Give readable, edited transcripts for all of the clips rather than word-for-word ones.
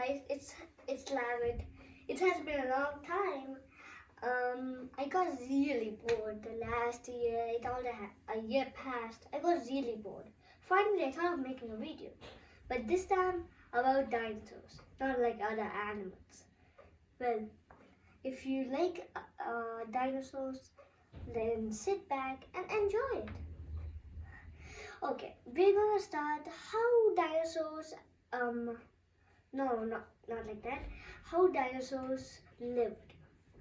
guys, it's Lavit. It has been a long time. I got really bored the last year. A year passed. I got really bored. Finally, I thought of making a video, but this time about dinosaurs, not like other animals. Well, if you like dinosaurs, then sit back and enjoy it. Okay, we're gonna start how dinosaurs no, not like that. How dinosaurs lived.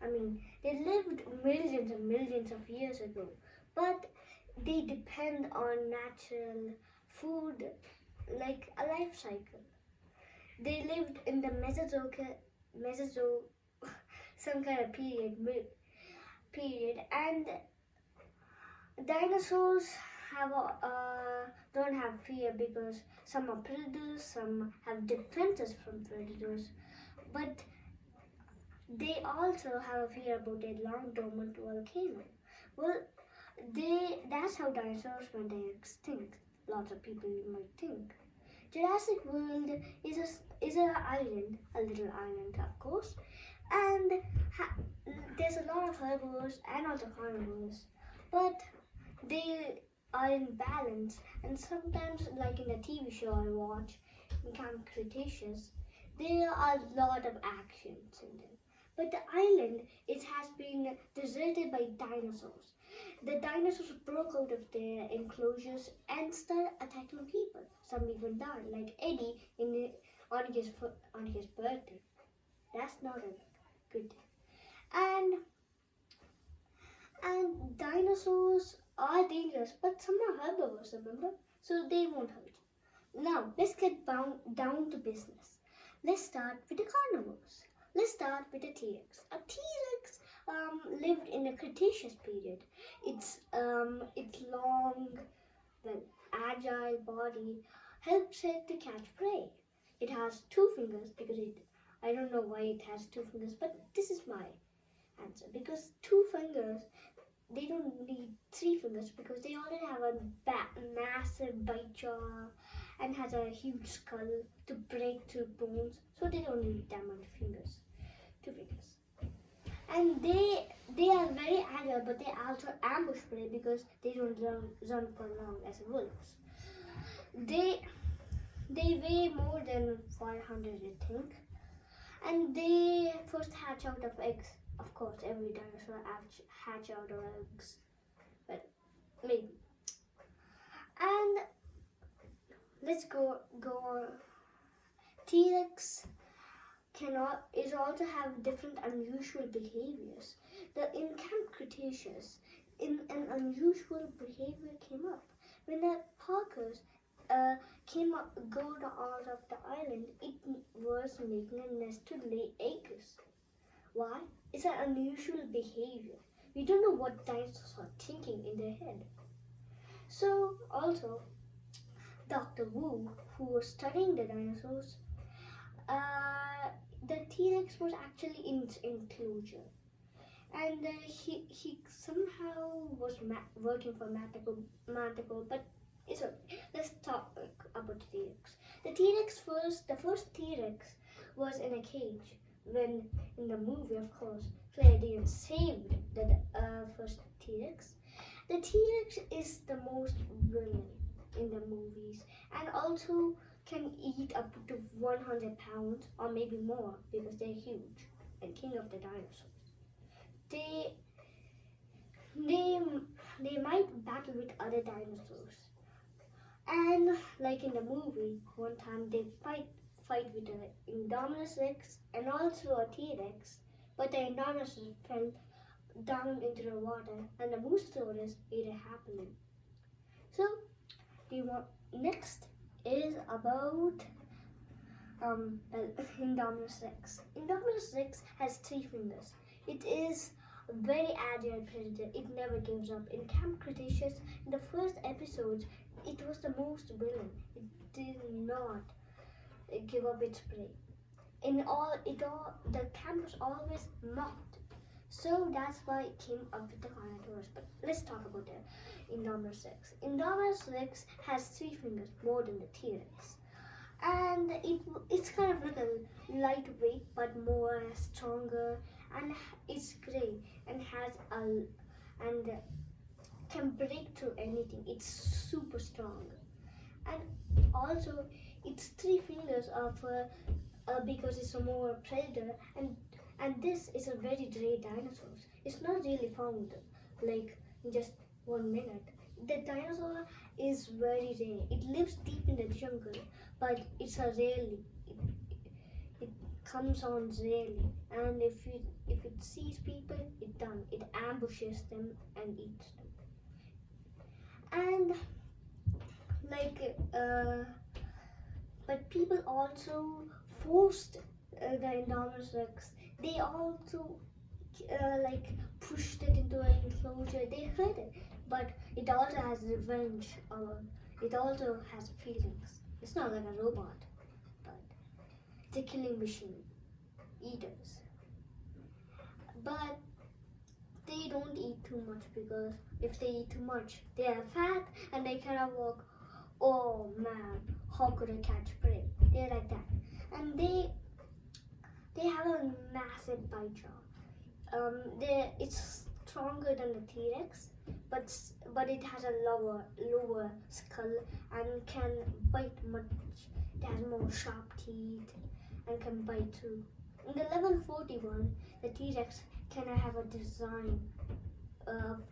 I mean, they lived millions and millions of years ago, but they depend on natural food like a life cycle. They lived in the Mesozoic, some kind of period, and dinosaurs don't have fear because some are predators, some have defenses from predators, but they also have a fear about a long dormant volcano. Well, that's how dinosaurs went extinct. Lots of people might think. Jurassic World is an island, a little island, of course, and there's a lot of herbivores and also carnivores, but they are in balance. And sometimes, like in a TV show I watch, in Camp Cretaceous, there are a lot of actions in them. But the island, it has been deserted by dinosaurs. The dinosaurs broke out of their enclosures and started attacking people. Some even died, like Eddie on his birthday. That's not a good thing. And dinosaurs are dangerous, but some are herbivores, remember? So they won't hurt you. Now, let's get down to business. Let's start with the carnivores. Let's start with the T-Rex. A T-Rex lived in the Cretaceous period. Its long, agile body helps it to catch prey. It has 2 fingers because I don't know why it has 2 fingers, but this is my answer. Because 2 fingers, they don't need 3 fingers because they already have a massive bite jaw and has a huge skull to break through bones, so they don't need that many fingers. 2 fingers. And they are very agile, but they also ambush prey because they don't run for long as wolves. They weigh more than 500, I think, and they first hatch out of eggs. Of course, every dinosaur hatch out of eggs, but maybe. And let's go on. T-Rex is also have different unusual behaviors. In Camp Cretaceous, an unusual behavior came up when the Parkers got out of the island. It was making a nest to lay eggs. Why? It's an unusual behavior. We don't know what dinosaurs are thinking in their head. So also, Dr. Wu, who was studying the dinosaurs, the T-Rex was actually in its enclosure, and he somehow was working for Manticore, but it's okay. Let's talk about the T-Rex. The first T-Rex was in a cage. When in the movie, of course, Freddy saved the first T-Rex. The T-Rex is the most villain in the movies, and also can eat up to 100 pounds or maybe more because they're huge and king of the dinosaurs. They might battle with other dinosaurs, and like in the movie, one time they fight with an Indominus Rex and also a T-Rex, but the Indominus fell down into the water and the Mosasaurus ate it happily. So, next is about Indominus Rex. Indominus Rex has 3 fingers. It is a very agile predator. It never gives up. In Camp Cretaceous, in the first episodes, it was the most villain. It did not give up its prey. The camp was always mocked. So that's why it came up with the carnivores. But let's talk about the Indominus Rex. Indominus Rex has 3 fingers more than the T-Rex. And it's kind of lightweight but more stronger, and it's gray and has a and can break through anything. It's super strong, and also its three fingers are for because it's a more predator, and this is a very rare dinosaur. It's not really found like in just 1 minute. The dinosaur is very rare. It lives deep in the jungle, but it's a rarely. It comes on rarely, and if it sees people, it done. It ambushes them and eats them. And like, but people also forced the Indominus Rex. They also like pushed it into an enclosure. They hurt it, but it also has revenge. It also has feelings. It's not like a robot, but it's a killing machine. Eaters, but they don't eat too much because if they eat too much, they are fat and they cannot walk. Oh man, how could I catch prey? They're like that, and they have a massive bite jaw. It's stronger than the T-Rex, but it has a lower skull and can bite much. It has more sharp teeth and can bite too. In the level 41, the T-Rex can have a design of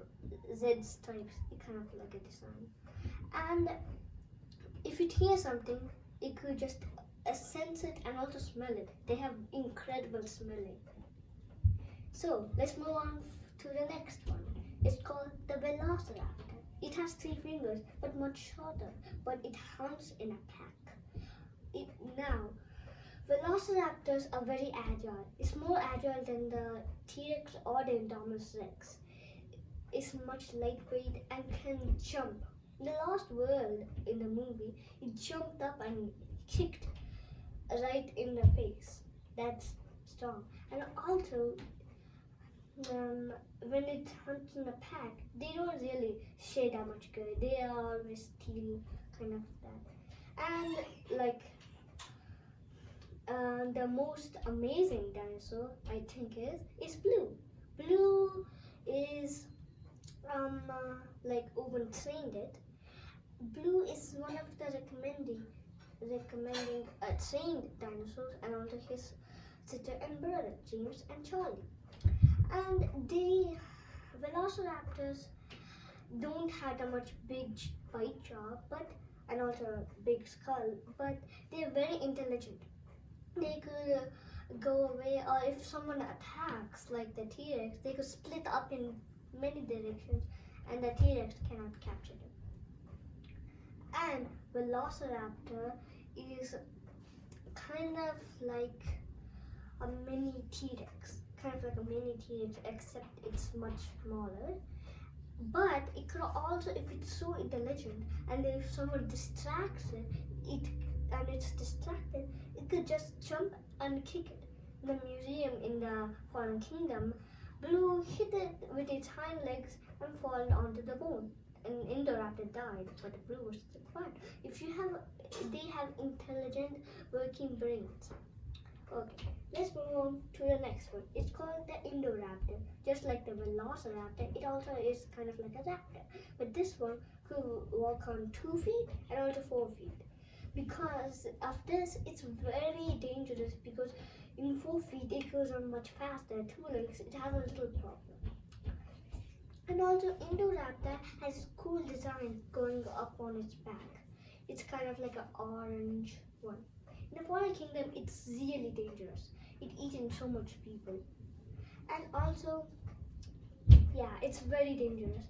Z stripes. It kind of like a design, and if it hears something, it could just sense it and also smell it. They have incredible smelling. So let's move on to the next one. It's called the Velociraptor. It has three fingers, but much shorter. But it hunts in a pack. Now, Velociraptors are very agile. It's more agile than the T-Rex or the Indominus Rex. It's much lightweight and can jump. In the last world in the movie, it jumped up and kicked right in the face. That's strong. And also, when it hunts in a pack, they don't really share that much good. They are always steal kind of that. And like the most amazing dinosaur I think is Blue. Blue is like Owen trained it. Blue is one of the recommending trained dinosaurs, and also his sister and brother James and Charlie. And the Velociraptors don't have a much big bite jaw, and also a big skull, but they're very intelligent. They could go away, or if someone attacks like the T-Rex, they could split up in many directions, and the T-Rex cannot capture them. And Velociraptor is kind of like a mini T-Rex, except it's much smaller. But it could also, if it's so intelligent, and if someone distracts and it's distracted, it could just jump and kick it. In the museum in the Fallen Kingdom, Blue hit it with its hind legs and fallen onto the bone. An Indoraptor died, but the Blue was still fine. They have intelligent working brains. Okay, let's move on to the next one. It's called the Indoraptor. Just like the Velociraptor, it also is kind of like a raptor. But this one could walk on 2 feet and also 4 feet. Because of this, it's very dangerous because in 4 feet it goes on much faster. 2 legs, it has a little problem. And also Indoraptor has a cool design going up on its back. It's kind of like an orange one. In the Fallen Kingdom, it's really dangerous. It eating so much people. And also, yeah, it's very dangerous.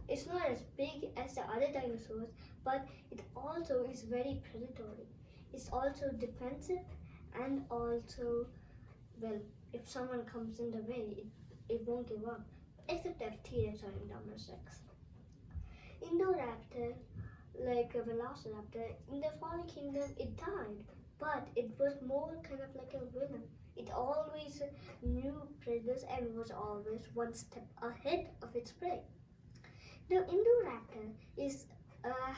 It's not as big as the other dinosaurs, but it also is very predatory. It's also defensive, and also, well, if someone comes in the way, it won't give up. Except that T-Rex or Indominus Rex. Indoraptor, like a Velociraptor, in the Fallen Kingdom, it died, but it was more kind of like a villain. It always knew predators and was always one step ahead of its prey. The Indoraptor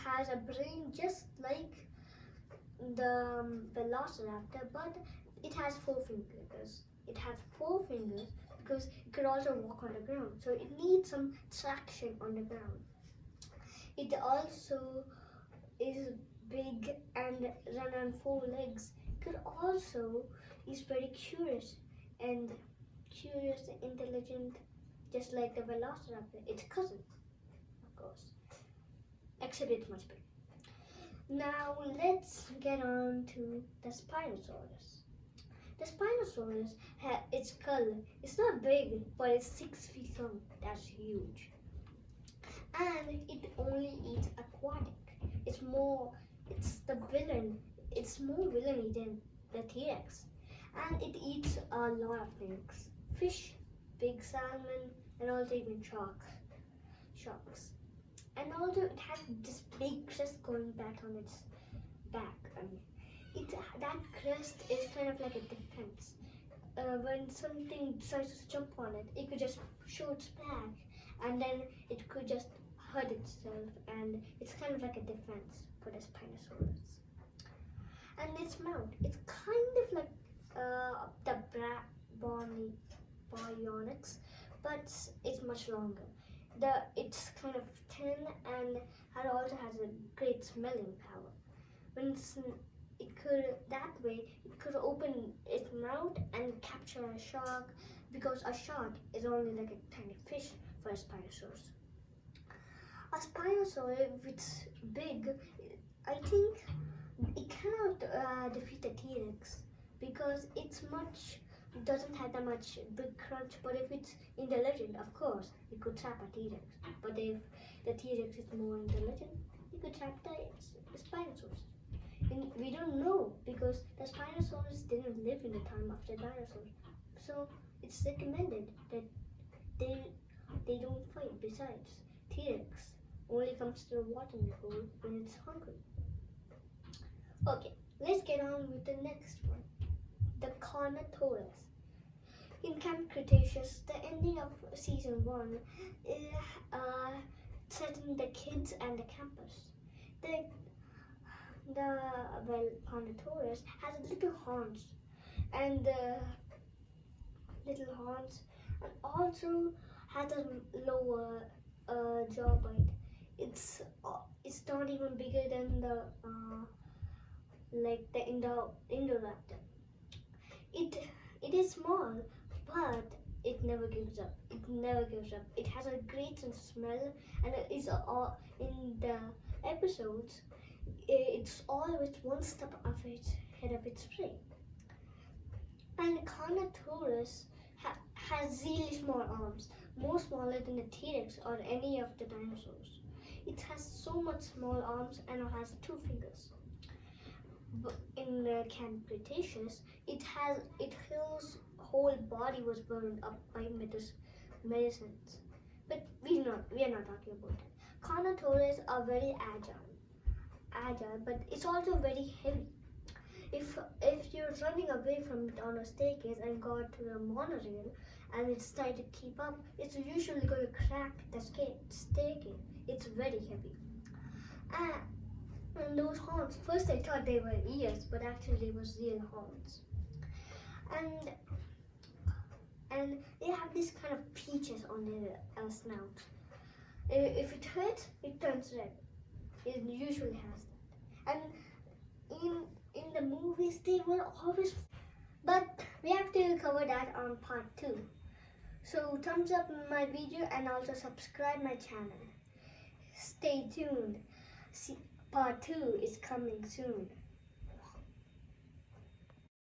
has a brain just like the Velociraptor, but it has 4 fingers. It has 4 fingers because it could also walk on the ground. So it needs some traction on the ground. It also is big and run on 4 legs. It could also is very curious and intelligent, just like the Velociraptor. Its cousin, of course, except it's much bigger. Now let's get on to the Spinosaurus. The Spinosaurus, its skull, it's not big, but it's 6 feet long. That's huge. And it only eats aquatic. It's the villain. It's more villainy than the T-Rex. And it eats a lot of things. Fish, big salmon, and also even sharks. And also it has this big crest going back on its back. That crest is kind of like a defense. When something tries to jump on it, it could just show its back, and then it could just hurt itself, and it's kind of like a defense for the Spinosaurus. And its mouth, it's kind of like the Bionics, but it's much longer. It's kind of thin and it also has a great smelling power. When it could open its mouth and capture a shark, because a shark is only like a tiny fish for a Spinosaurus. A Spinosaurus, if it's big, I think it cannot defeat the T-Rex because it doesn't have that much big crunch. But if it's intelligent, of course, it could trap a T-Rex. But if the T-Rex is more intelligent, it could trap the Spinosaurus. And we don't know because the Spinosaurus didn't live in the time of the dinosaurs. So it's recommended that they don't fight. Besides, T-Rex only comes to the watering hole when it's hungry. Okay, let's get on with the next one. The Carnotaurus. In Camp Cretaceous, the ending of season 1 threatened the kids and the campers. The Carnotaurus has little horns and also has a lower jaw bite. It's not even bigger than the Indoraptor. It is small, but it never gives up. It has a great sense of smell, and it is all in the episodes. It's always one step ahead of its prey. And Carnotaurus has really small arms, more smaller than the T-Rex or any of the dinosaurs. It has so much small arms and it has 2 fingers. In Camp Cretaceous, its whole body was burned up by medicines. But we are not talking about that. Carnotaurus are very agile, but it's also very heavy. If you're running away from it on a staircase and got to a monorail and it's trying to keep up, it's usually going to crack the staircase. It's very heavy. And those horns, first I thought they were ears, but actually they was real horns. And they have this kind of peaches on their snout. If it hurts, it turns red. It usually has that. And in the movies, they were always... But we have to cover that on part 2. So thumbs up my video and also subscribe my channel. Stay tuned. Part 2 is coming soon.